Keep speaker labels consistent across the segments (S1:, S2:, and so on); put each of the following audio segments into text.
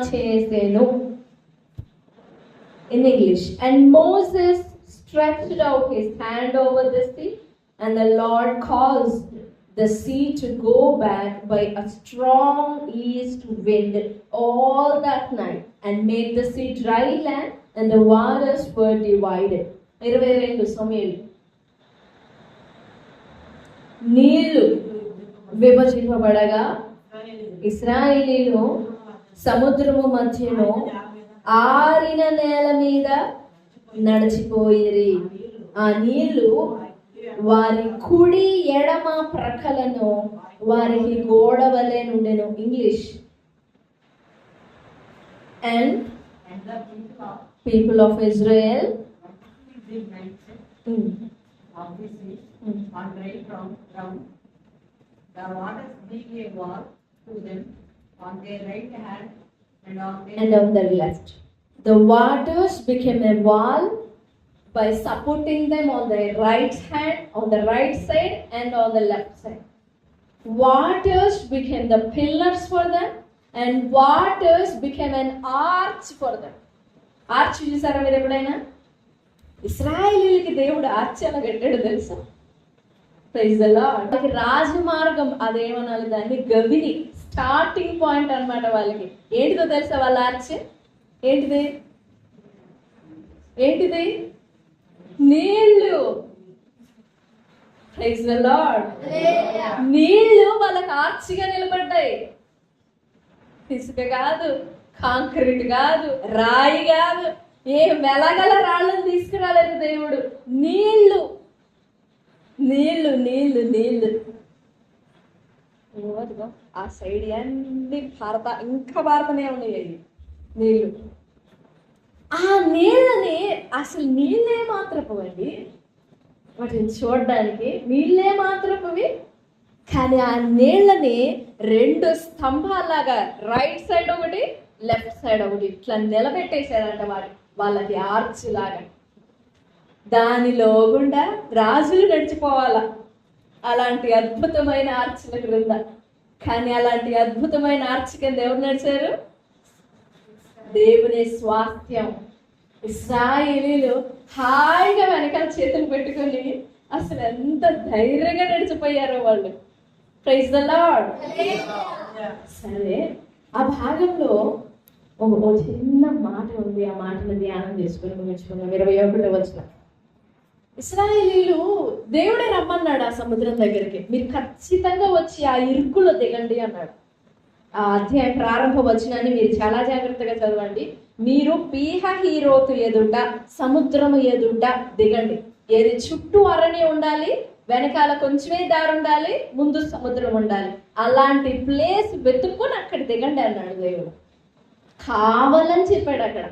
S1: చేసెను. In English, and Moses stretched out his hand over the sea, and the Lord caused the sea to go back by a strong east wind all that night, and made the sea dry land, and the waters were divided. 22 సమూయేలు. నీళ్లు విభజింపబడగా ఇశ్రాయేలీలు సముద్రము మధ్యలో ఆరిన నేల మీద నడిచిపోయిరి. ఆ నీళ్లు వారి కుడి ఎడమ ప్రక్కలను వారికి గోడ వలె నుండెను. English. And people of Israel
S2: on dry ground, the waters became a wall to them on their right hand and
S1: on their left. The waters became a wall by supporting them on their right hand, on the right side and on the left side. Waters became the pillars for them, and waters became an arch for them. Arch చూసారా మీరు ఎప్పుడైనా? ఇశ్రాయేలీయులకి దేవుడు arch ఎలా కట్టాడు తెలుసా? Praise the Lord. రాజమార్గం, అదేమనాలి దాన్ని, గవిని, స్టార్టింగ్ పాయింట్ అన్నమాట వాళ్ళకి. ఏంటిదో తెలుసా వాళ్ళ ఆర్చ్? ఏంటిది? నీళ్ళు. Praise the lord. నీళ్ళు వాళ్ళకి ఆర్చిగా నిలబడ్డాయి. ఇసుక కాదు, కాంక్రీట్ కాదు, రాయి కాదు, ఏ వెలగల రాళ్ళని తీసుకురాలేదు దేవుడు. నీళ్ళు నీళ్ళు నీళ్ళు నీళ్ళు. ఆ సైడ్ అన్ని ఇంకా భారతనే ఉన్నాయి నీళ్ళు. ఆ నీళ్ళని అసలు నీళ్ళే మాత్రపోవండి, వాటిని చూడడానికి నీళ్ళే మాత్రపోవి. కానీ ఆ నీళ్ళని 2 స్తంభాలాగా రైట్ సైడ్ ఒకటి, లెఫ్ట్ సైడ్ ఒకటి ఇట్లా నిలబెట్టేశారంట వాళ్ళకి ఆర్చ్ లాగా. దానిలో గుండా రాజులు నడిచిపోవాలా అలాంటి అద్భుతమైన ఆర్చ్ల క్రింద. కానీ అలాంటి అద్భుతమైన ఆర్చ్ కింద ఎవరు నడిచారు? దేవుని స్వాస్థ్యం. ఇశ్రాయేలీయులు హాయిగా వెనకాల చేతులు పెట్టుకొని అసలు ఎంత ధైర్యంగా నడిచిపోయారో వాళ్ళు. Praise the lord. సరే, ఆ భాగంలో ఒక చిన్న మాట ఉంది. ఆ మాటను ధ్యానం చేసుకుని ముగించుకున్నాం. 21వ వచనం. ఇశ్రాయేలీయులు దేవుడే రమ్మన్నాడు ఆ సముద్రం దగ్గరికి. మీరు ఖచ్చితంగా వచ్చి ఆ ఇరుకులో దిగండి అన్నాడు. ఆ అధ్యాయం ప్రారంభ వచనాన్ని మీరు చాలా జాగ్రత్తగా చదవండి. మీరు పీహహీరోతు ఎదుట, సముద్రము ఎదుట దిగండి. ఏది చుట్టూ అరణ్యం ఉండాలి, వెనకాల కొంచెమే దారి ఉండాలి, ముందు సముద్రం ఉండాలి. అలాంటి ప్లేస్ వెతుక్కొని అక్కడ దిగండి అన్నాడు దేవుడు. కావాలని చెప్పాడు అక్కడ.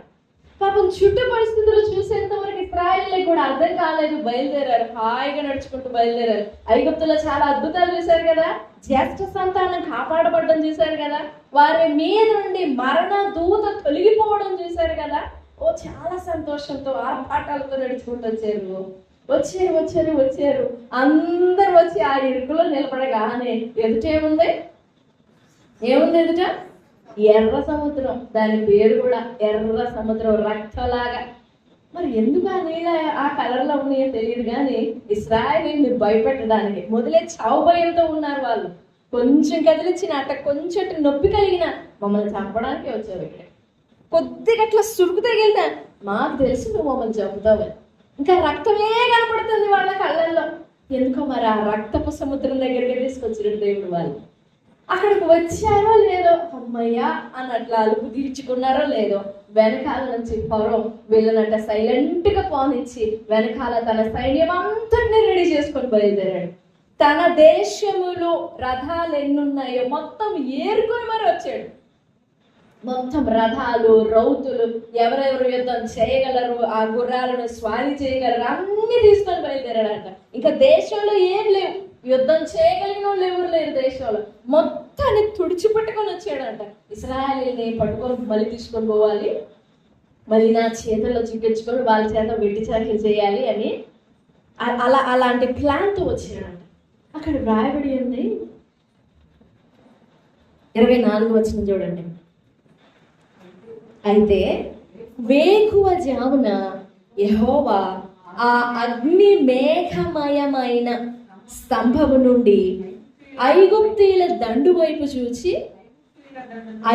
S1: పాపం చుట్టూ పరిస్థితులు చూసేంత వరకు ఇశ్రాయేలీయులకు కూడా అర్థం కాలేదు. బయలుదేరారు, హాయిగా నడుచుకుంటూ బయలుదేరారు. ఐగుప్తులో చాలా అద్భుతాలు చూశారు కదా, జ్యేష్ఠ సంతానం కాపాడబడడం చూశారు కదా, వారి మీద నుండి మరణ దూత తొలగిపోవడం చూశారు కదా. చాలా సంతోషంతో ఆర్భాటాలతో నడుచుకుంటూ వచ్చారు. అందరు వచ్చి ఆ ఇరుకులో నిలబడగానే ఎదుటేముంది? ఎదుట ఎర్ర సముద్రం. దాని పేరు కూడా ఎర్ర సముద్రం, రక్తలాగా. మరి ఎందుకు ఆ నీళ్ళ ఆ కలర్లో ఉన్నాయో తెలియదు, కానీ ఇశ్రాయేలీయుల్ని భయపెట్టడానికి మొదలే చావు భయంతో ఉన్నారు వాళ్ళు. కొంచెం కదిలించిన కొంచెం నొప్పి కలిగిన మమ్మల్ని చంపడానికి వచ్చావు. ఇక్కడ కొద్దిగా అట్లా సురుకు తగిలినా మాకు తెలుసు నువ్వు మమ్మల్ని చంపుతావని. ఇంకా రక్తమే కనపడుతుంది వాళ్ళ కళ్ళల్లో. ఎందుకో మరి ఆ రక్తపు సముద్రం దగ్గరికి తీసుకొచ్చారు దేవుడు. వాళ్ళు అక్కడికి వచ్చారో లేదో, అమ్మయ్యా అన్నట్లా అలుపు తీర్చుకున్నారో లేదో, వెనకాల నుంచి ఫరో వీళ్ళనంట సైలెంట్గా పోనిచ్చి వెనకాల తన సైన్యం అంతటినీ రెడీ చేసుకొని బయలుదేరాడు. తన దేశములో రథాలు ఎన్నున్నాయో మొత్తం ఏరుకొని మరి వచ్చాడు. మొత్తం రథాలు, రౌతులు, ఎవరెవరు యుద్ధం చేయగలరు, ఆ గుర్రాలను స్వారీ చేయగలరు, అన్ని తీసుకొని బయలుదేరాడంట. ఇంకా దేశంలో ఏం లేవు, యుద్ధం చేయగలిగిన వాళ్ళు ఎవరు లేరు దేశంలో. మొత్తాన్ని తుడిచిపెట్టుకొని వచ్చాడంట. ఇశ్రాయేలీని పట్టుకొని మళ్ళీ తీసుకొని పోవాలి, మళ్ళీ నా చేతుల్లో చిక్కించుకొని వాళ్ళ చేత వెట్టి చాకిరీ చేయాలి అని అలాంటి ప్లాన్తో వచ్చాడంట. అక్కడ వ్రాయబడి ఉంది 24 వచనం చూడండి. అయితే వేకువ జామున యెహోవా ఆ అగ్ని మేఘమయమైన స్తంభము నుండి ఐగుప్తీయుల దండు వైపు చూచి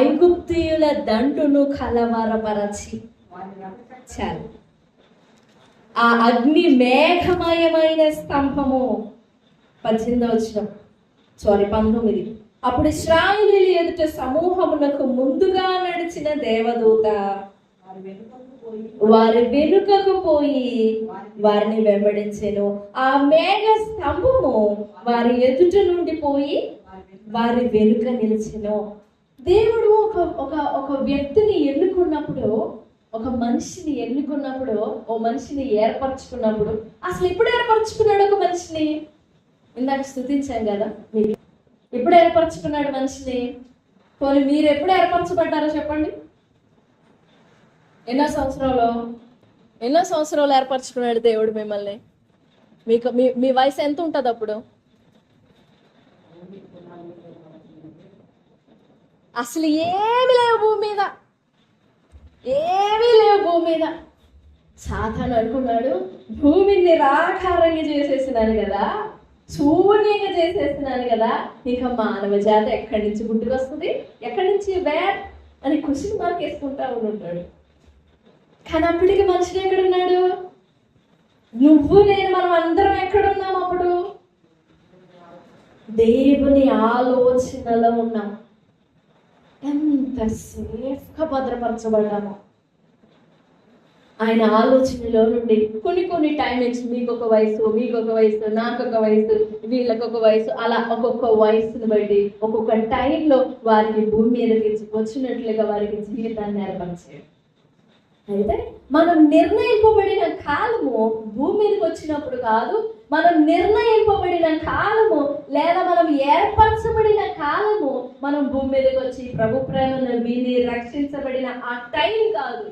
S1: ఐగుప్తీయుల దండును కలవరపరచి, చాలు. ఆ అగ్ని మేఘమయమైన స్తంభము 19. అప్పుడు ఇశ్రాయేలీయుల ఎదుట సమూహమునకు ముందుగా నడిచిన దేవదూత వారి వెనుకకు పోయి వారిని వెంబడించెను. ఆ మేఘ స్తంభము వారి ఎదుట నుండి పోయి వారి వెనుక నిలిచెను. దేవుడు ఒక వ్యక్తిని ఎన్నుకున్నప్పుడు, ఒక మనిషిని ఎన్నుకున్నప్పుడు, ఓ మనిషిని ఏర్పరచుకున్నప్పుడు, అసలు ఎప్పుడు ఏర్పరచుకున్నాడు ఒక మనిషిని? ఇందాక స్తుతించాం కదా, మీరు ఎప్పుడు ఏర్పరచుకున్నాడు మనిషిని? పోనీ మీరు ఎప్పుడు ఏర్పరచబడ్డారో చెప్పండి. ఎన్నో సంవత్సరాలు ఏర్పరచుకున్నాడు దేవుడు మిమ్మల్ని? మీకు మీ వయసు ఎంత ఉంటుంది అప్పుడు? అసలు ఏమీ లేవు భూమి మీద. సాతాను అనుకున్నాడు, భూమిని నిరాకారంగా చేసేసినాను కదా, శూన్యంగా చేసేసినాను కదా, ఇక మానవ జాతి ఎక్కడి నుంచి గుడ్డుకొస్తుంది, ఎక్కడి నుంచి అని క్వశ్చన్ మార్క్ వేసుకుంటా ఉంటాడు. కానీ అప్పటికి మనుషుడు ఎక్కడున్నాడు? నువ్వు నేను మనం అందరం ఎక్కడున్నాం? అప్పుడు దేవుని ఆలోచనలో ఉన్నాం. ఎంత సేఫ్గా భద్రపరచబడ్డామో ఆయన ఆలోచనలో నుండి. కొన్ని టైమింగ్స్, మీకొక వయసు, నాకొక వయసు, వీళ్ళకొక వయసు, అలా ఒక్కొక్క వయసును బట్టి ఒక్కొక్క టైంలో వారికి భూమి మీదకి వచ్చినట్లుగా వారికి జీవితాన్ని ఏర్పరిచాడు. అయితే మనం నిర్ణయింపబడిన కాలము భూమి మీదకి వచ్చినప్పుడు కాదు, మనం నిర్ణయింపబడిన కాలము లేదా మనం ఏర్పరచబడిన కాలము మనం భూమి మీదకి వచ్చి ప్రభు ప్రేమను విని రక్షించబడిన ఆ టైం కాదు.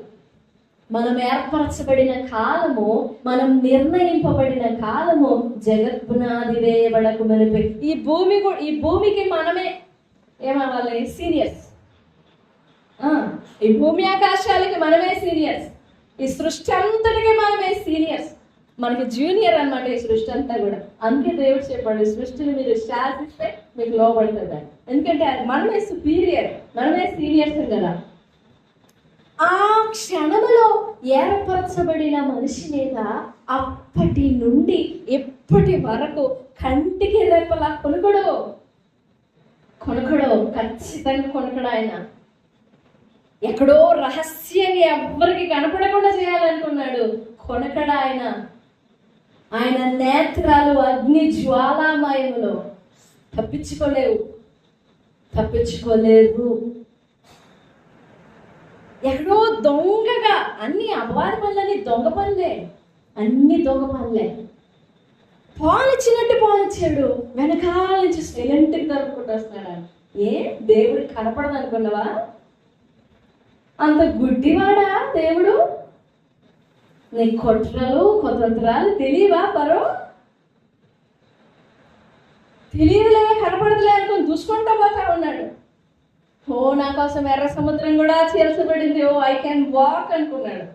S1: మనం ఏర్పరచబడిన కాలము, మనం నిర్ణయింపబడిన కాలము జగత్పునాది వేయబడక మునుపే. ఈ భూమికి మనమే ఏమవ్వాలి? సీనియర్స్. ఈ భూమి ఆకాశాలకి మనమే సీనియర్స్. ఈ సృష్టి అంతటికి మనమే సీనియర్స్. మనకి జూనియర్ అన్నమాట ఈ సృష్టి అంతా కూడా. అందుకే దేవుడు చెప్పాడు, సృష్టిని మీరు శాసిస్తే మీకు లోబడుతుంది. ఎందుకంటే మనమే సుపీరియర్, మనమే సీనియర్స్ కదా. ఆ క్షణంలో ఏర్పరచబడిన మనిషి మీద అప్పటి నుండి ఎప్పటి వరకు కంటికి రెప్పలా కొనుకడు, ఖచ్చితంగా కొనుకడు. ఆయన ఎక్కడో రహస్యంగా ఎవ్వరికి కనపడకుండా చేయాలనుకున్నాడు, కొనకడ. ఆయన నేత్రాలు అగ్ని జ్వాలామయములో తప్పించుకోలేరు. ఎక్కడో దొంగగా అన్ని అపవాది పనులని దొంగ పనులే, అన్ని దొంగ పనులే. పాలిచ్చినట్టు పాలిచ్చాడు, వెనకాల నుంచి సైలెంట్గా దొరుకుంటూ వస్తున్నాడు. దేవుడికి కనపడదు అనుకున్నావా? అంత గుడ్డివాడా దేవుడు? నీ కుతంత్రాలు తెలియవా? తెలియలే, కనపడదులే అనుకుని చూసుకుంటా పోతా ఉన్నాడు. నా కోసం ఎర్ర సముద్రం కూడా చేర్చబడింది, ఐ కెన్ వాక్ అనుకున్నాడు.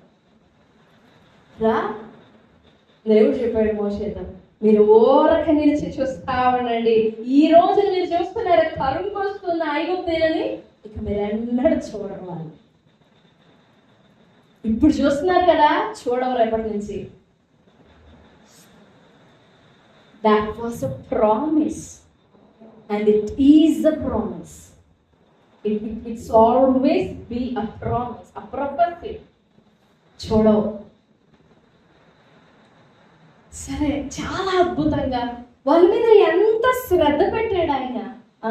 S1: దేవుడు చెప్పాడు మోషేతో, మీరు ఓరక నిలిచి చూస్తా ఉండండి. ఈ రోజు మీరు చూస్తున్నారు కరుంకు వస్తున్న ఐగుప్తీయులని, ఇక మీరు ఎన్నడూ చూడరు. వాళ్ళు ఇప్పుడు చూస్తున్నారు కదా, చూడవు రేపటి నుంచి. That was a promise and it is a promise. It's always be a promise, a prophecy. చూడవు. సరే, చాలా అద్భుతంగా వాళ్ళ మీద ఎంత శ్రద్ధ పెట్టాడు ఆయన.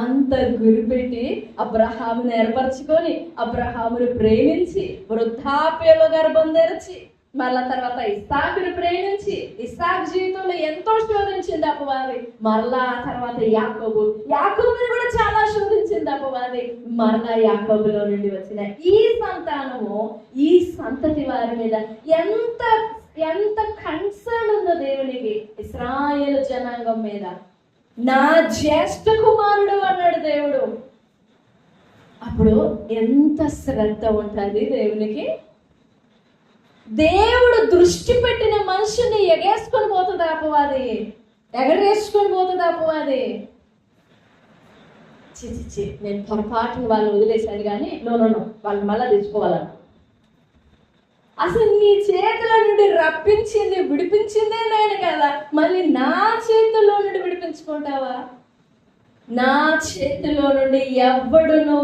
S1: అంత గురిపెట్టి అబ్రహామును ఏర్పరచుకొని, అబ్రహామును ప్రేమించి, వృద్ధాప్యలో గర్భం తెరిచి, మళ్ళా తర్వాత ఇస్సాకును ప్రేమించి, ఇస్సాకు జీవితంలో ఎంతో శోధించింది అపవాది. మరలా తర్వాత యాకోబుని కూడా చాలా శోధించింది అపవాది. మరలా యాకోబులో నుండి వచ్చిన ఈ సంతానము, ఈ సంతతి వారి మీద ఎంత కన్సర్న్ ఉందో దేవునికి, ఇశ్రాయేలు జనాంగం మీద. నా జ్యేష్ఠ కుమారుడు అన్నాడు దేవుడు. అప్పుడు ఎంత శ్రద్ధ ఉంటుంది దేవునికి. దేవుడు దృష్టి పెట్టిన మనుషుని ఎగేసుకొని పోతుంది అపవాది, ఎగరేసుకొని పోతుంది అపవాది. చిచి నేను పొరపాటును వాళ్ళని వదిలేశాను కానీ నో వాళ్ళు మళ్ళీ తెచ్చుకోవాలన్న. అసలు నీ చేతిలో నుండి రప్పించింది విడిపించిందే నేను కదా, మళ్ళీ నా చేతిలో నుండి విడిపించుకుంటావా? నా చేతిలో నుండి ఎవ్వడును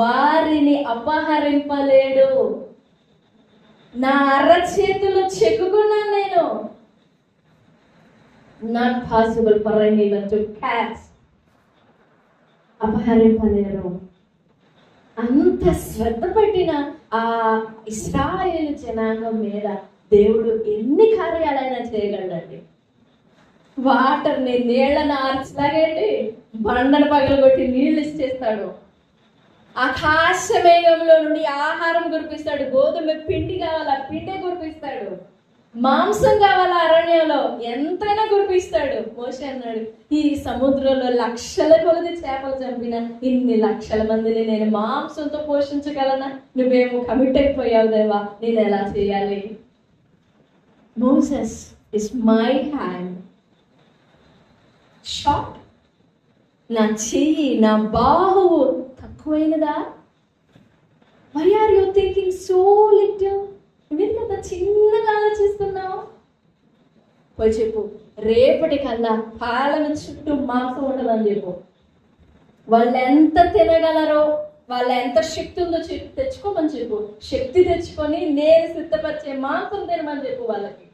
S1: వారిని అపహరింపలేడు. నా అరచేతిలో చెక్కుకున్నాను నేను. Not possible for anyone to catch. అపహరింపలేరు. అంత శ్రద్ధ పెట్టిన ఆ ఇశ్రాయేలు జనాంగం మీద దేవుడు ఎన్ని కార్యాలైనా చేయగలడండి. వాటర్ని నీళ్లను ఆర్చలాగేంటి, బండను పగలగొట్టి నీళ్లు ఇచ్చేస్తాడు. ఆకాశమేఘంలో నుండి ఆహారం కురిపిస్తాడు. గోధుమ పిండి కావాలా పిండే కురిపిస్తాడు. మాంసం కావాలా అరణ్యంలో ఎంతైనా కురిపిస్తాడు. మోషే అన్నాడు, ఈ సముద్రంలో లక్షల కొలది చేపలు చంపిన ఇన్ని లక్షల మందిని నేను మాంసంతో పోషించగలనా? నువ్వేమో కమిట్ అయిపోయావు దేవా, నేను ఎలా చేయాలి? Moses is my hand short. నా చెయ్యి, నా బాహువు తక్కువైనదా? Why are you thinking so little? నువ్వెంత చిన్నగా ఆలోచిస్తున్నావు? పోయి చెప్పు, రేపటి కల్లా పాలన చుట్టూ మాంసం ఉండదని చెప్పు. వాళ్ళు ఎంత తినగలరో, వాళ్ళు ఎంత శక్తి ఉందో తెచ్చుకోమని చెప్పు. శక్తి తెచ్చుకొని నేను సిద్ధపరిచే మాంసం తినమని చెప్పు వాళ్ళకి.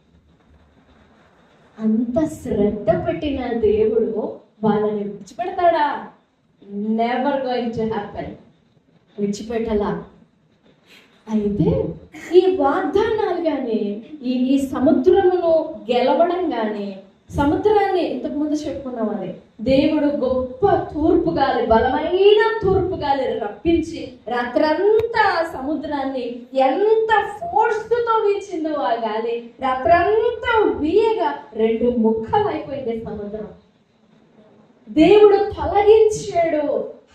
S1: అంత శ్రద్ధ పెట్టిన దేవుడు వాళ్ళని విడిచిపెడతాడా? Never going to happen. విడిచిపెట్టలా. అయితే ఈ వాగ్దానాలు కానీ, ఈ సముద్రమును గెలవడం కానీ, సముద్రాన్ని ఇంతకుముందు చెప్పుకున్నాం, అది దేవుడు గొప్ప తూర్పు గాలి, బలమైన తూర్పు గాలి రప్పించి రాత్రంతా సముద్రాన్ని ఎంత ఫోర్స్తో వీచిందో ఆ గాలి, రాత్రంతా వీయగా 2 ముక్కలు అయిపోయింది సముద్రం. దేవుడు తొలగించాడు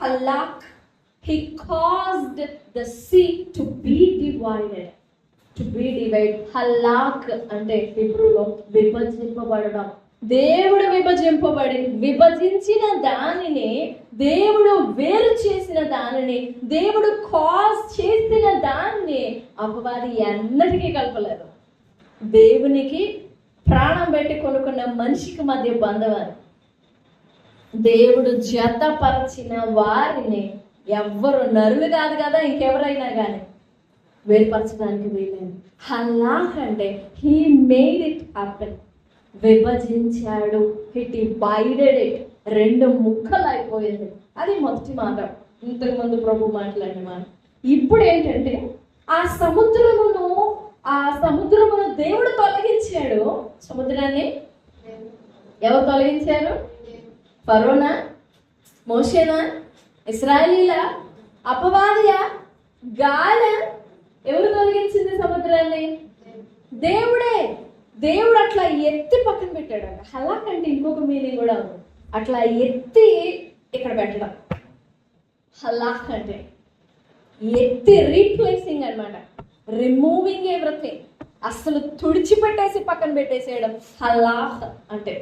S1: హలాక్. He caused the sea to be divided. To be divided. Halak అంటే హిబ్రూలో విభజింపబడడం. దేవుడు విభజించిన దానిని, దేవుడు వేరు చేసిన దానిని, దేవుడు కాజ్ చేసిన దాన్ని అపవాది ఎన్నటికీ కలపలేదు. దేవునికి ప్రాణం పెట్టి కొనుక్కున్న మనిషికి మధ్య బంధవారు. దేవుడు జతపరిచిన వారిని ఎవ్వరు, నరులు కాదు కదా, ఇంకెవరైనా కానీ వేరుపరచడానికి వీలేదు. హలాక్ అంటే హీ మేడ్ ఇట్ హ్యాపెన్. విభజించాడు. He divided it. 2 ముక్కలు అయిపోయింది. అది మొదటి మాట. ఇంతకుముందు ప్రభు మాట్లాడిన మాట. ఇప్పుడు ఏంటంటే ఆ సముద్రమును దేవుడు తొలగించాడు. సముద్రాన్ని ఎవరు తొలగించారు? ఫరోనా? మోషేనా? ఇశ్రాయేలీల? అపవాదియా? గాల? ఎవరు తొలగించింది సముద్రాన్ని? దేవుడే. దేవుడు అట్లా ఎత్తి పక్కన పెట్టాడు. హలాక్ అంటే ఇంకొక మీనింగ్ కూడా ఉంది. అట్లా ఎత్తి ఇక్కడ పెట్టడం. హలాక్ అంటే ఎత్తి రీప్లేసింగ్ అన్నమాట. Removing everything. అసలు తుడిచిపెట్టేసి పక్కన పెట్టేసేయడం. హలాక్ అంటే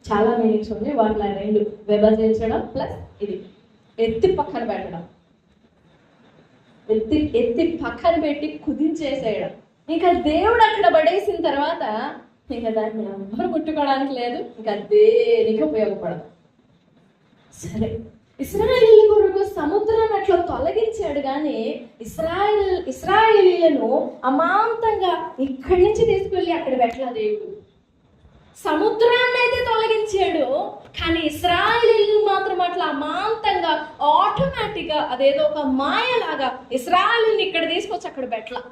S1: చాలా మీనింగ్స్ ఉంది. వాటిలో 2, విభజించడం ప్లస్ ఇది ఎత్తి పక్కన పెట్టడం. ఎత్తి పక్కన పెట్టి కుదించేసేయడం. ఇంకా దేవుడు అక్కడ పడేసిన తర్వాత ఇంకా దాన్ని ఎవ్వరు ముట్టుకోవడానికి లేదు, ఇంకా దేనికి ఉపయోగపడదు. సరే, ఇశ్రాయేలీల కొరకు సముద్రాన్ని అట్లా తొలగించాడు కానీ ఇశ్రాయేలీలను అమాంతంగా ఇక్కడి నుంచి తీసుకెళ్ళి అక్కడ పెట్టలా దేవుడు. సముద్రాన్ని అయితే తొలగించాడు కానీ ఇశ్రాయేలీలను మాత్రం అట్లా అమాంతంగా ఆటోమేటిక్గా అదేదో ఒక మాయలాగా ఇశ్రాయేలీని ఇక్కడ తీసుకొచ్చి అక్కడ పెట్టలా.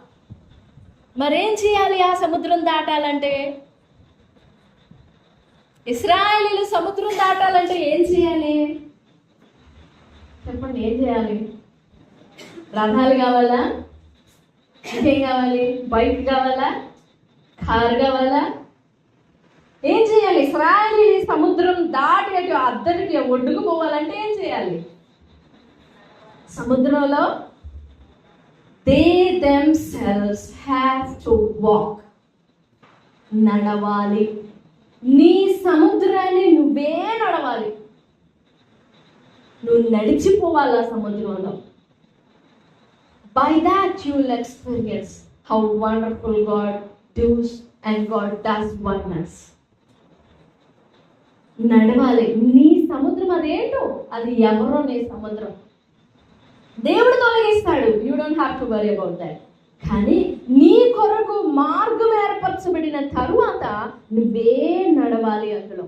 S1: మరేం చేయాలి ఆ సముద్రం దాటాలంటే? ఇశ్రాయేలీలు సముద్రం దాటాలంటే ఏం చేయాలి చెప్పండి? ఏం చేయాలి? రథాలు కావాలా? ఇంకేం కావాలి? బైక్ కావాలా? కారు కావాలా? ఏం చేయాలి? ఇశ్రాయేలీలు సముద్రం దాటి అటు అద్దరికి ఒడ్డుకు పోవాలంటే ఏం చేయాలి? సముద్రంలో they themselves have to walk. నడవాలి. నీ సముద్రాన్ని నువ్వే నడవాలి. నువ్వు నడిచిపోవాలి ఆ సముద్రంలో. By that you will experience how wonderful God does and God does wonders. నడవాలి. నీ సముద్రం అదేంటో, అది ఎవరో నీ సముద్రం దేవుడు తొలగిస్తాడు. You don't have to worry about that. కానీ నీ కొరకు మార్గం ఏర్పరచబడిన తరువాత నువ్వే నడవాలి అందులో.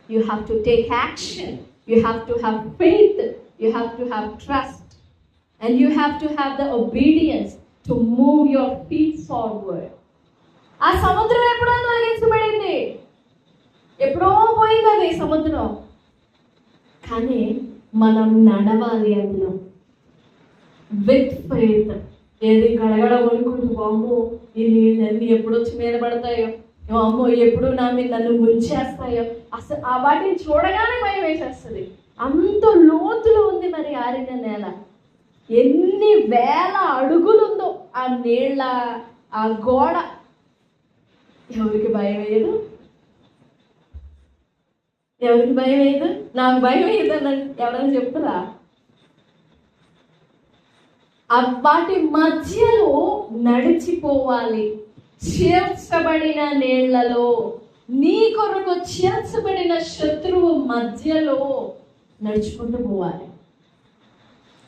S1: You have to take action, you have to have faith, you have to have trust, and you have to have the obedience to move your feet forward. ఆ సముద్రం ఎప్పుడో తొలగించబడింది, ఎప్పుడో పోయింది అది సముద్రం. కానీ మనం నడవాలి అందులో విత్ ఫెయిత్. ఏది గడగడ వణుకుని, అమ్మో ఈ నీళ్ళన్నీ ఎప్పుడు వచ్చి మీద పడతాయో, అమ్మో ఎప్పుడు నా మీద నన్ను ముంచేస్తాయో, అసలు ఆ వాటిని చూడగానే భయం వేసేస్తుంది. అంత లోతులో ఉంది మరి ఆరిన నేల. ఎన్ని వేల అడుగులు ఉందో ఆ నీళ్ళ ఆ గోడ. ఎవరికి భయం వేయదు? ఎవరికి భయం వేయదు? నాకు భయం వేయదు ఎవరైనా చెప్తారా? వాటి మధ్యలో నడిచిపోవాలి. చేర్చబడిన నీళ్లలో, నీ కొరకు చేర్చబడిన శత్రువు మధ్యలో నడుచుకుంటూ పోవాలి.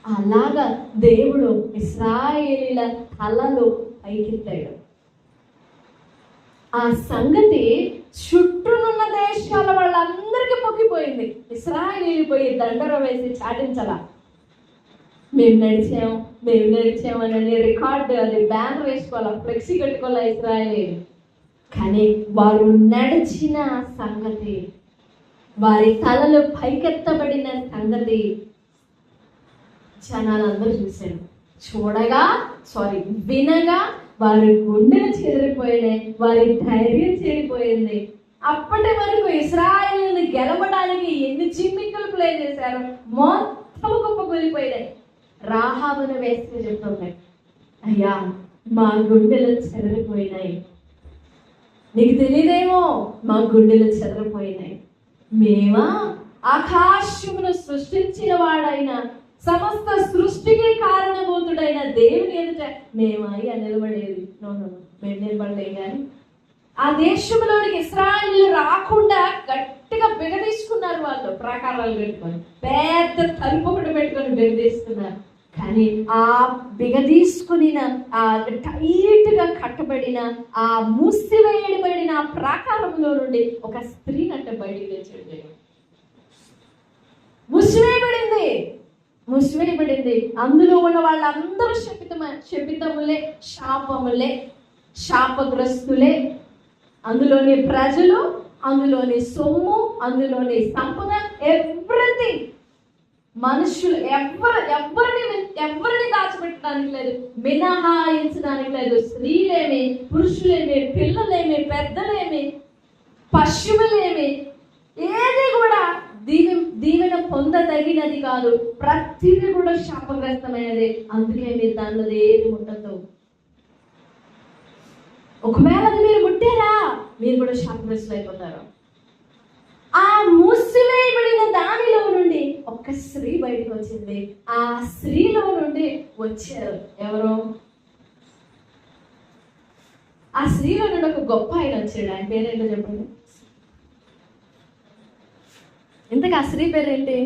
S1: అలాగా దేవుడు ఇశ్రాయేలీల తలలు పైకెత్తాడు. ఆ సంగతి చుట్టూనున్న దేశాల వాళ్ళందరికీ పొక్కిపోయింది. ఇశ్రాయేలీలు పోయి దండర వేసి చాటించలా, మేము నడిచామని రికార్డు, అది బ్యానర్ వేసుకోవాలా, ఫ్లెక్సీ కట్టుకోవాలా ఇశ్రాయేలీలు. కానీ వారు నడిచిన సంగతి, వారి తలలు పైకెత్తబడిన సంగతి జనాలందరూ చూశారు. వినగా వారి గుండెలు చెదిరిపోయినాయి, వారి ధైర్యం చెడిపోయింది. అప్పటి వరకు ఇశ్రాయేలుని గెలవడానికి ఎన్ని జిమ్మిక్కులు ప్లే చేశారు, మొత్తం కుప్పకూలిపోయినాయి. రాహాబును వేస్తే చెప్తున్నాయి, అయ్యా మా గుండెలు చెదిరిపోయినాయి. నీకు తెలియదేమో, మా గుండెలు చెదిరిపోయినాయి. మేమా ఆకాశమును సృష్టించిన వాడైన, సమస్త సృష్టికి కారణభూతుడైన దేవుని ఎదుట మేమయ్యా నిలబడేది. మేము నిలబడలేం. కానీ ఆ దేశంలోనికి ఇశ్రాయేలీయులు రాకుండా గట్టిగా బిగదీసుకున్నారు. వాళ్ళు ప్రాకారాలు పెట్టుకొని, పెద్ద తలుపు ఒకటి పెట్టుకొని బిగదీస్తున్నారు. కానీ ఆ బిగదీసుకుని ఆ టైట్ గా కట్టబడిన, ఆ మూసివేయబడిన ఆ ప్రాకారంలో నుండి ఒక స్త్రీని అంటే బయటికి తెచ్చాడు. మూసివేయబడింది. అందులో ఉన్న వాళ్ళందరూ శపితములే, శాపములే, శాపగ్రస్తులే. అందులోని ప్రజలు, అందులోని సొమ్ము, అందులోని సంపద, ఎవ్రీథింగ్. మనుషులు ఎవరిని దాచిపెట్టడానికి లేదు, మినహాయించడానికి లేదు. స్త్రీలేమి, పురుషులేమి, పిల్లలేమి, పెద్దలేమి, పశువులేమి, ఏది కూడా దీవెన పొందదగినది కాదు. ప్రతిదీ కూడా శాపగ్రస్తమైనది. అందుకే మీరు దానిలో ఏది ముట్టద్దు. ఒకవేళ అది మీరు ముట్టారా, మీరు కూడా శాపగ్రస్తులు అయిపోతారు. ఆ మూసివేయబడిన దానిలో నుండి ఒక స్త్రీ బయటకు వచ్చింది. ఆ స్త్రీలో నుండి వచ్చారు ఎవరో, ఆ స్త్రీలో నుండి ఒక గొప్ప ఆయన వచ్చాడు. ఆయన పేరేంటో చెప్పండి. ఇంతకు ఆ స్త్రీ పేరేంటి?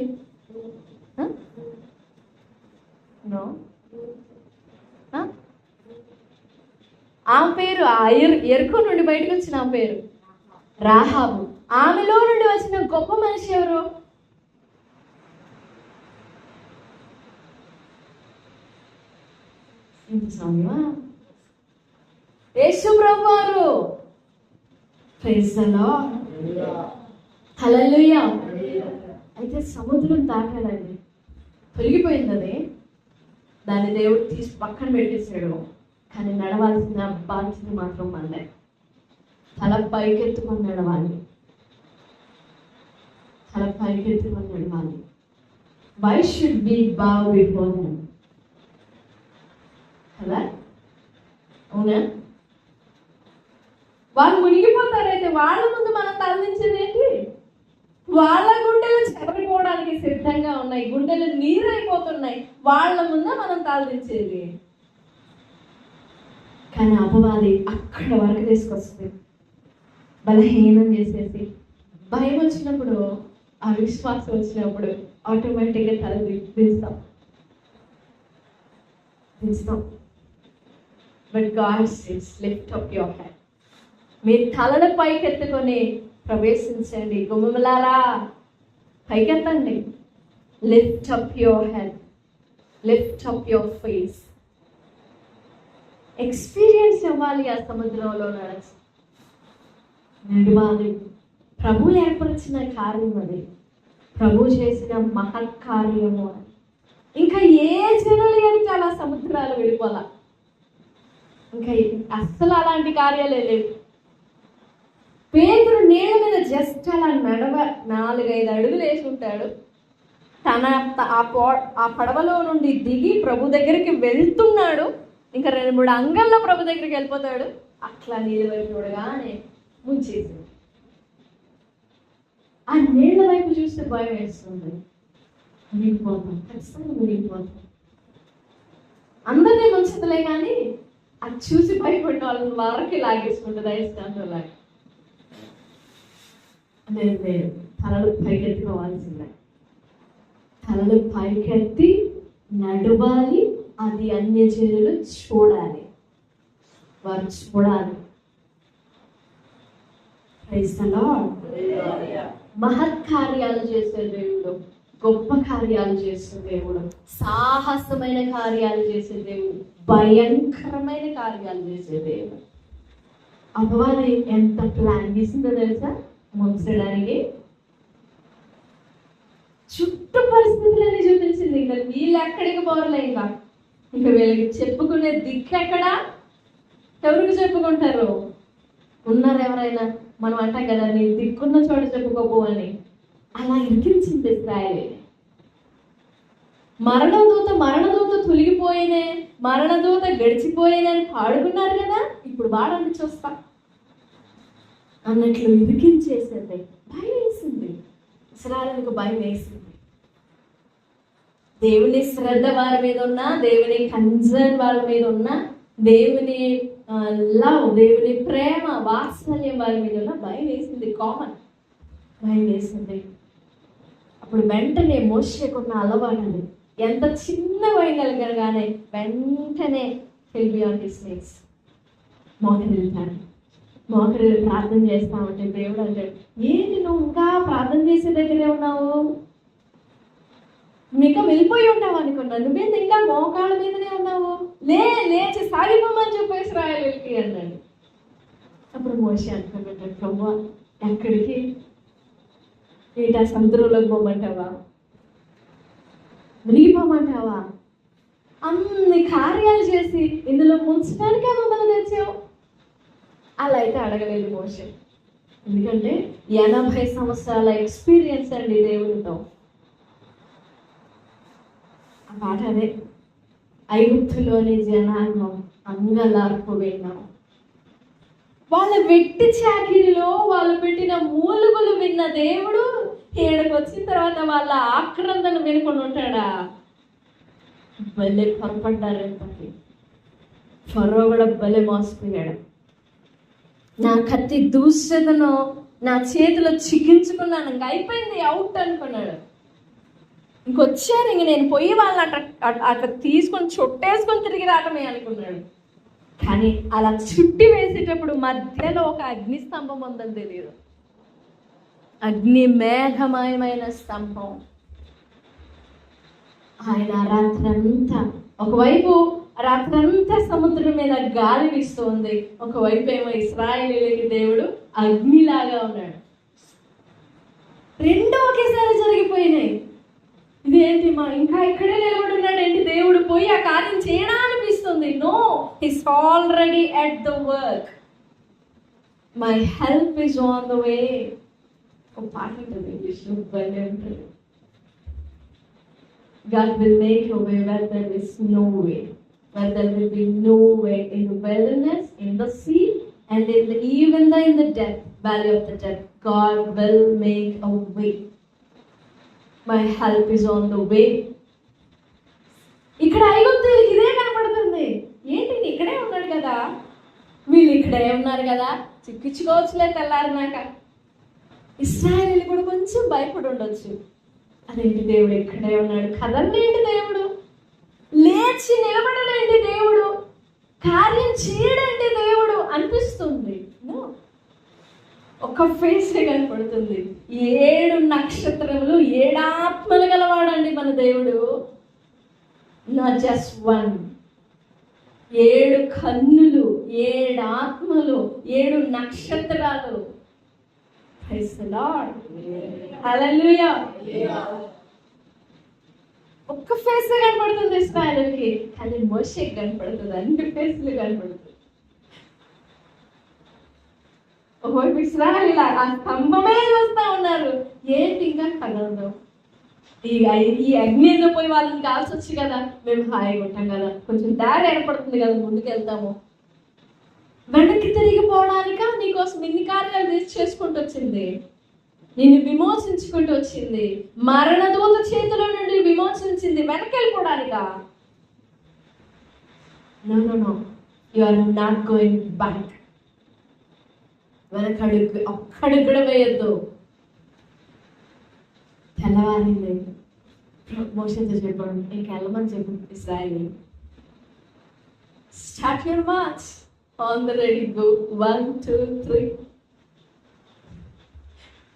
S1: ఆమె పేరు, ఆ ఎరుకు నుండి బయటకు వచ్చిన ఆమె పేరు రాహాబు. ఆమెలో నుండి వచ్చిన గొప్ప మనిషి ఎవరు? యేసు ప్రభువారు. Praise the Lord. హల్లెలూయా. అయితే సముద్రం దాటాలండి, తొలగిపోయింది అది. దాన్ని దేవుడు తీసి పక్కన పెట్టేశాడు. కానీ నడవాల్సిన బాధ్యత మాత్రం మనదే. తల పైకెత్తుకొని నడవాలి, తల పైకెత్తుకొని నడవాలి. Why should be bow before him? కదా, అవునా? వాళ్ళు మునిగిపోతారైతే వాళ్ళ ముందు మనం తరలించేది ఏంటి? వాళ్ళ గుండెలు చెదరిపోవడానికి సిద్ధంగా ఉన్నాయి, గుండెలు నీరైపోతున్నాయి, వాళ్ళ ముందు మనం తరలించేది. కానీ అపవాది అక్కడ వరకు తీసుకొస్తుంది, బలహీనం చేసేసి. భయం వచ్చినప్పుడు, అవిశ్వాసం వచ్చినప్పుడు ఆటోమేటిక్గా తల దించుతాం. But God says lift up your head. మీ తలను పైకెత్తుకొని ప్రవేశించండి. గుమ్మలారా పైకెత్తండి. Lift up your head, lift up your face. Experience అవ్వాలి ఆ సముద్రంలో నడవాలి. ప్రభు ఏర్పరిచిన కార్యం అది, ప్రభు చేసిన మహత్కార్యము. ఇంకా ఏ జనులు అని అలా సముద్రాలు వెళ్ళిపోలా. ఇంకా అస్సలు అలాంటి కార్యాలే లేవు. పేతురు నీళ్ళ మీద జస్ట్ అలా 4-5 అడుగులు వేసి ఉంటాడు. ఆ పడవలో నుండి దిగి ప్రభు దగ్గరికి వెళ్తున్నాడు. ఇంకా 2-3 అంగల్లో ప్రభు దగ్గరికి వెళ్ళిపోతాడు. అట్లా నీళ్ళ వైపు చూడగానే ముంచేసి, ఆ నీళ్ళ వైపు చూస్తే భయం వేస్తుంది. మునిగిపోతాం, ఖచ్చితంగా మునిగిపోతాం. అందరినీ ముంచదులే కానీ అది చూసి భయపడిన వాళ్ళని వరకు లాగేసుకుంటుంది అయస్కాంతంలాగా. లేదు, తలలు పైకెత్తుకోవాల్సిందే. తలలు పైకెత్తి నడవాలి. అది అన్యజనులు చూడాలి, వారు చూడాలి. Praise the lord. మహత్కార్యాలు చేసే దేవుడు, గొప్ప కార్యాలు చేసే దేవుడు, సాహసమైన కార్యాలు చేసే దేవుడు, భయంకరమైన కార్యాలు చేసే దేవుడు. అపవాది ఎంత ప్లాన్ చేసిందో తెలుసా? ముంచడానికి చుట్టూ పరిస్థితులన్నీ చూపించింది. ఇంకా వీళ్ళు ఎక్కడికి పోరలే. ఇంకా వీళ్ళకి చెప్పుకునే దిక్కెక్కడా? ఎవరికి చెప్పుకుంటారు? ఉన్నారు ఎవరైనా? మనం అంటాం కదా, నీ దిక్కున్న చోట చెప్పుకోపో అని. అలా ఇరికించింది ఇశ్రాయేలు. మరణదూత తొలగిపోయినే, మరణదూత గడిచిపోయినని పాడుకున్నారు కదా, ఇప్పుడు వాడని చూస్తా అన్నట్లు ఇరికించేసేది. భయం వేసింది ఇశ్రాయేలుకు, భయం వేసింది. దేవుని శ్రద్ధ వారి మీద ఉన్నా, దేవుని కన్సర్న్ వారి మీద ఉన్నా, దేవుని లవ్, దేవుని ప్రేమ, వాత్సల్యం వారి మీద ఉన్నా భయం వేసింది. కామన్, భయం వేసింది. అప్పుడు వెంటనే మోషేకున్న అలవాటు అది, ఎంత చిన్న వైగలగానే వెంటనే మోకరిల్లు ప్రార్థన చేస్తా ఉంటే దేవుడు అంటాడు, ఏంటి నువ్వు ఇంకా ప్రార్థన చేసే దగ్గరే ఉన్నావు? ఇంకా వెళ్ళిపోయి ఉంటావు అనుకున్నా, నువ్వేంటి ఇంకా మోకాళ్ళ మీదనే ఉన్నావు? లేచి సాగిపోమని చెప్పేసి ఇశ్రాయేలుకి అన్నాడు. అప్పుడు మోషే అనుకున్నాడు, ప్రభువా ఎక్కడికి? ఏటా సముద్రంలోకి పోమంటావా? మునిగిపోమంటావా? అన్ని కార్యాలు చేసి ఇందులో ముంచడానికే మమ్మల్ని తెచ్చావు. అలా అయితే అడగలేదు మోషే. ఎందుకంటే 80 సంవత్సరాల ఎక్స్పీరియన్స్ అండి దేవునితో. ఆ పాట అదే, ఐగుప్తులోని జనాంగం అంగలార్పు విన్నాం. వాళ్ళ వెట్టి చాకిరిలో వాళ్ళు పెట్టిన మూలుగులు విన్న దేవుడు ఏడకు వచ్చిన తర్వాత వాళ్ళ ఆక్రందన వినుకొని ఉంటాడా? భలే పొరపడ్డారు. ఫరో కూడా భలే మోసపోయాడు. నా కత్తి దూషణను నా చేతిలో చికించుకున్నాను, ఇంక అయిపోయింది, అవుట్ అనుకున్నాడు. ఇంకొచ్చారు, ఇంక నేను పోయి వాళ్ళని అట్లా తీసుకొని చుట్టేసుకొని తిరిగి రావటమే అనుకున్నాడు. కానీ అలా చుట్టి వేసేటప్పుడు మధ్యలో ఒక అగ్ని స్తంభం ఉందని తెలియదు. అగ్ని మేఘమయమైన స్తంభం. ఆయన రాత్రంతా, ఒకవైపు రాత్రంతా సముద్రం మీద గాలి వీస్తుంది, ఒకవైపు ఏమో ఇశ్రాయేలీయులకి దేవుడు అగ్నిలాగా ఉన్నాడు. రెండు ఒకేసారి జరిగిపోయినాయి. ఇదేంటి, మా ఇంకా ఇక్కడే నిలబడి ఉన్నాడు ఏంటి దేవుడు? పోయి ఆ కార్యం చేయడానిపిస్తుంది. No, his already at the work. My help is on the way. ఒక పాట ఉంటుంది ఇంగ్లీష్లో, భలే ఉంటుంది. God will make a way where there is no way. Where there will be no way in the wilderness, in the sea, and even in the death, valley of the death, God will make a way. My help is on the way. ఇక్కడ ఐగుప్తీయులకి ఇదే కనపడుతుంది. ఏంటి ఇక్కడే ఉన్నాడు కదా, వీళ్ళు ఇక్కడే ఉన్నారు కదా, చిక్కించుకోవచ్చులే తెల్లారినాక. ఇశ్రాయేలు కూడా కొంచెం భయపడి ఉండొచ్చు. అదేంటి దేవుడు ఇక్కడే ఉన్నాడు, కదలేంటి దేవుడు, లేచి నిలబడలేంటి దేవుడు, కార్యం చేయడండి దేవుడు అనిపిస్తుంది. ఒక ఫేసే కనపడుతుంది. 7 నక్షత్రములు 7 ఆత్మలు గలవాడండి మన దేవుడు. Not just 1. 7 కన్నులు, 7 ఆత్మలు, 7 నక్షత్రాలు. Praise the Lord. హల్లెలూయా. ఒక్క ఫేస్ కనపడుతుంది ఇశ్రాయేలుకి, కానీ మోషేకి కనపడుతుంది, అన్ని ఫేస్లు కనపడుతుంది. ఇశ్రాయేలు ఆ స్తంభమే చూస్తా ఉన్నారు, ఏంటి ఇంకా కలదు. ఈ అగ్నిలో పోయి వాళ్ళని కాల్సి వచ్చి కదా మేము హాయిగా ఉంటాం కదా, కొంచెం దారి ఏర్పడుతుంది కదా, ముందుకు వెళ్తాము. వెనక్కి తిరిగిపోవడానిక నీకోసం ఇన్ని కార్యాలు చేసుకుంటూ వచ్చింది, నిన్ను విమోచించుకుంటూ వచ్చింది, మరణదూత చేతిలో నుండి విమోచించింది, వెనక్కి వెళ్ళిపోవడానికా? No, you are not going back. వెనకడుగు ఒక్కడికి కూడా వేయొద్దు. తెల్లవారింది, మోషేతో చెప్పండి, ఇంక వెళ్ళమని చెప్పు ఇశ్రాయేలు. Start your march. On the ready, go. 1 2 3.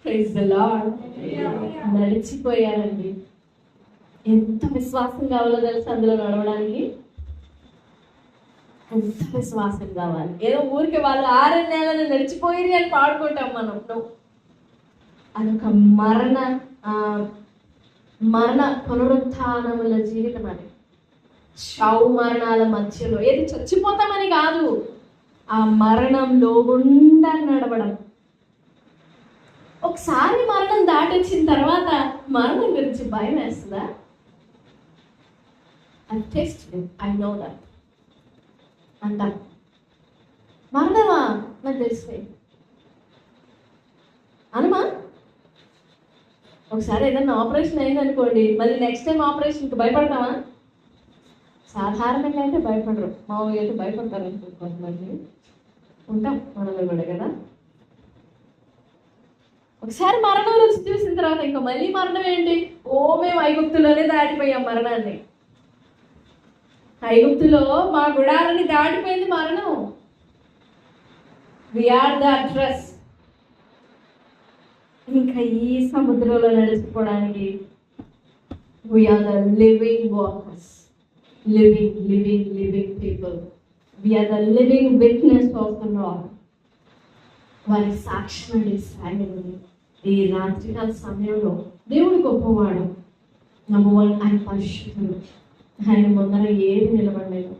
S1: Praise the Lord. నడిచిపోయారండి. ఎంత విశ్వాసం కావాలో తెలుసు అందులో నడవడానికి, ఎంత విశ్వాసం కావాలి. ఏదో ఊరికి వాళ్ళు 6 నెలలు నడిచిపోయి అని పాడుకుంటాం మనం. అదొక మరణ పునరుత్థానముల జీవితం. అది చావు మరణాల మధ్యలో ఏది చచ్చిపోతామని కాదు, ఆ మరణంలో గుండా నడవడం. ఒకసారి మరణం దాటొచ్చిన తర్వాత మరణం గురించి భయం వేస్తుందా? ఐ నో దట్ అంటా. మరణమా నాకు తెలిసిపోయి అనుమా. ఒకసారి ఏదన్నా ఆపరేషన్ అయిందనుకోండి, మళ్ళీ నెక్స్ట్ టైం ఆపరేషన్కి భయపడతామా? సాధారణంగా అయితే భయపడరు, మామూలుగా అయితే భయపడతారు అనుకో కొంతమంది. ఉంటాం మనలో కూడా కదా. ఒకసారి మరణం రుచి చూసిన తర్వాత ఇంకా మళ్ళీ మరణం ఏంటి? మేము ఐగుప్తులోనే దాటిపోయాం మరణాన్ని. ఐగుప్తులో మా గుడాలని దాటిపోయింది మరణం. We are the address. ఇంకా ఈ సముద్రంలో నడిచిపోవడానికి we are the living walkers, living people. We are the living witness of the Lord. వారి సాక్ష్యం ఇస్తాయి. ఈ రాత్రికాల సమయంలో దేవుడు గొప్పవాడు. నంబర్ 1, ఆయన పరిశుద్ధుడు. ఆయన ముందర ఏది నిలబడలేదు.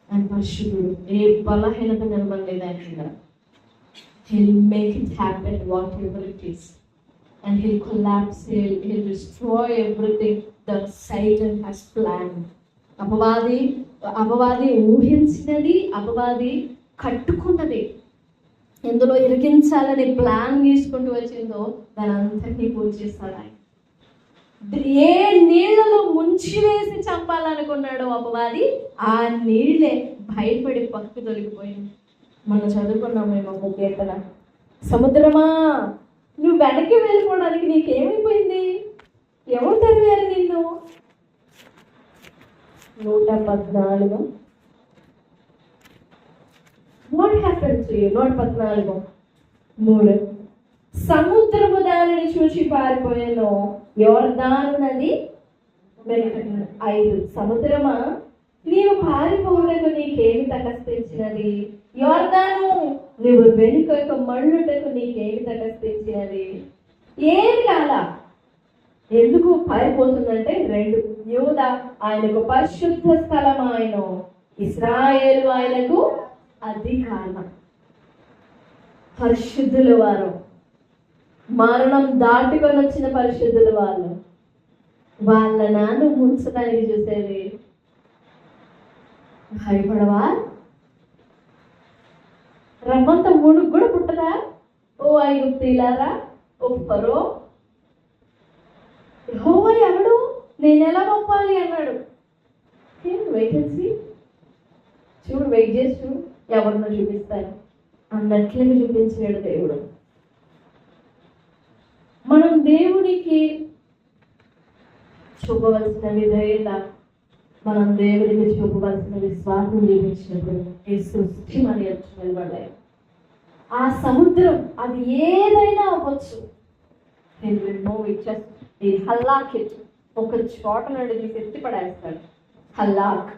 S1: ఆయన పరిశుద్ధుడు, ఏ బలహీనత నిలబడలేదు ఆయన ముందర. He'll make it happen whatever it is. And he'll collapse, he'll destroy everything that Satan has planned. అపవాది ఊహించినది, అపవాది కట్టుకున్నది, ఎందులో ఇరికించాలని ప్లాన్ తీసుకుంటూ వచ్చిందో దాని అంతటినీ పూర్తిస్తాడు ఆయన. ఏ నీళ్లలో ముంచివేసి చంపాలనుకున్నాడో అపవాది, ఆ నీళ్లే భయపడి పక్కకు తొలగిపోయింది. మనం చదువుకున్నాం మేము ఒక కీర్తన, సముద్రమా నువ్వు వెనక్కి వెళ్ళిపోవడానికి నీకేమైపోయింది, ఎవరు తరివారు నిన్ను? 114. What happened to you? 114:3. సముద్రము దానిని చూసి పారిపోయాను, యోర్దాను నది వెనుకను. 5. సముద్రమా నీవు పారిపోవుటకు నీకేమి తటస్థించినది? యోర్దాను నువ్వు వెనుకకు మళ్ళుటకు నీకేమి తటస్థించినది? ఏమి కాలా. ఎందుకు పారిపోతుందంటే 2. యూదా ఆయనకు పరిశుద్ధ స్థలం, ఆయన ఇశ్రాయేలు ఆయనకు అధికారం. పరిశుద్ధుల వారు, మరణం దాటుకొని వచ్చిన పరిశుద్ధుల వాళ్ళు. వాళ్ళ నాన్న ముంచడానికి చూసేది. భయపడవా? రవ్వంత మూడుకు కూడా పుట్టదా? ఓ ఐగుప్తీయులారా, ఓ ఫరో, యెహోవా ఎవడు, నేను ఎలా పంపాలి అన్నాడు. వెయిట్ చేసి చూడు, వెయిట్ చేసి చూడు, ఎవరినో చూపిస్తాను అన్నట్లుగా చూపించాడు దేవుడు. మనం దేవునికి చూపవలసిన విధేయత, మనం దేవుడికి చూపవలసిన విశ్వాసం చూపించినప్పుడు ఈ సృష్టి మన ఎదుట నిలబడ్డాయి. ఆ సముద్రం అది ఏదైనా అవ్వచ్చు. హల్లాకిట్ ఒక చోట నుండి తీసి ఎత్తి పడేస్తాడు. హల్లాక్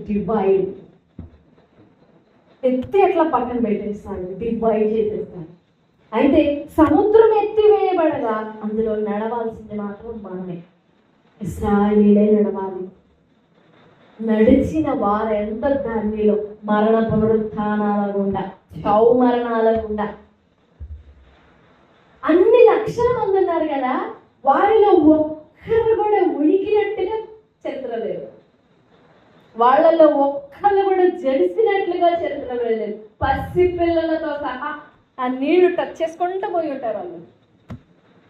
S1: డివైడ్, ఎత్తి అట్లా పక్కన పెట్టేస్తాడు, డివైడ్ చేసేస్తాడు. అయితే సముద్రం ఎత్తివేయబడగా అందులో నడవాల్సింది మాత్రం మనమే, ఇశ్రాయేలీలే నడవాలి. నడిచిన వారు ఎంత ధన్యులు. మరణ పునరుత్థానాల గుండా, చావు మరణాల గుండా అన్ని లక్షల మంది ఉన్నారు కదా, వారిలో ఒక్కరు కూడా ఉడికినట్టుగా చరిత్ర లేదు. వాళ్ళలో ఒక్కళ్ళు కూడా జడిసినట్లుగా చరిత్ర లేదు. పసి పిల్లలతో సహా ఆ నీళ్లు టచ్ చేసుకుంటూ పోయి ఉంటారు వాళ్ళు.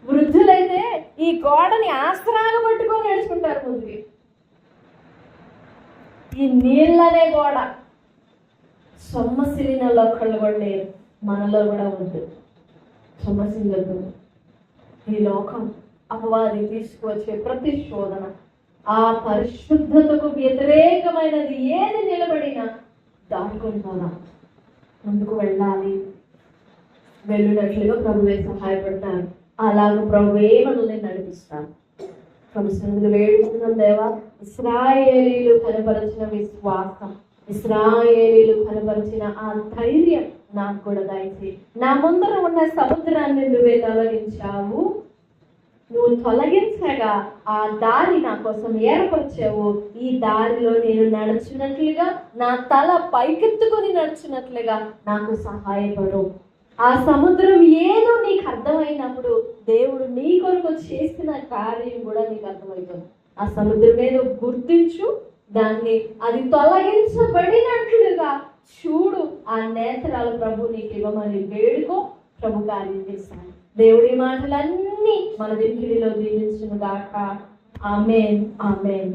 S1: వృద్ధులైతే ఈ గోడని ఆసరాగా పట్టుకొని నడుచుకుంటారు ముందుకి. ఈ నీళ్ళనే గోడ. సొమ్మసిలినలో ఒక్కళ్ళు కూడా లేరు, మనలో కూడా ఉంది సొమ్మసిల్లదు. ఈ లోకం అపవాది తీసుకువచ్చే ప్రతి శోధన, ఆ పరిశుద్ధతకు వ్యతిరేకమైనది ఏది నిలబడినా దాటుకొని పోదాం, ముందుకు వెళ్ళాలి. వెళ్ళినట్లుగా ప్రభువే సహాయపడతారు. అలాగ ప్రభువే మనల్ని నడిపిస్తాను. ప్రభుత్వం వేడుకున్నాం దేవా, ఇశ్రాయేలీలు కనపరిచిన విశ్వాసం, ఇశ్రాయేలీలు కనపరిచిన ఆ ధైర్యం నాకు కూడా దయచేయి. నా ముందర ఉన్న సముద్రాన్ని నువ్వే తొలగించావు. నువ్వు తొలగించగా ఆ దారి నా కోసం ఏర్పరిచావు. ఈ దారిలో నేను నడుచున్నట్లుగా, నా తల పైకెత్తుకొని నడుచున్నట్లుగా నాకు సహాయపడు. ఆ సముద్రం ఏదో నీకు అర్థమైనప్పుడు దేవుడు నీ కొరకు చేసిన కార్యం కూడా నీకు అర్థమవుతుంది. ఆ సముద్రం ఏదో గుర్తించు, దాన్ని అది తొలగించబడినట్లుగా చూడు. ఆ నేత్రాలు ప్రభు నీకు ఇవ్వమని వేడుకో, ప్రభు కార్యం చేస్తాను. దేవుడి మాటలన్నీ మన వినికిడిలో దీవించును గాక. ఆమేన్, ఆమేన్.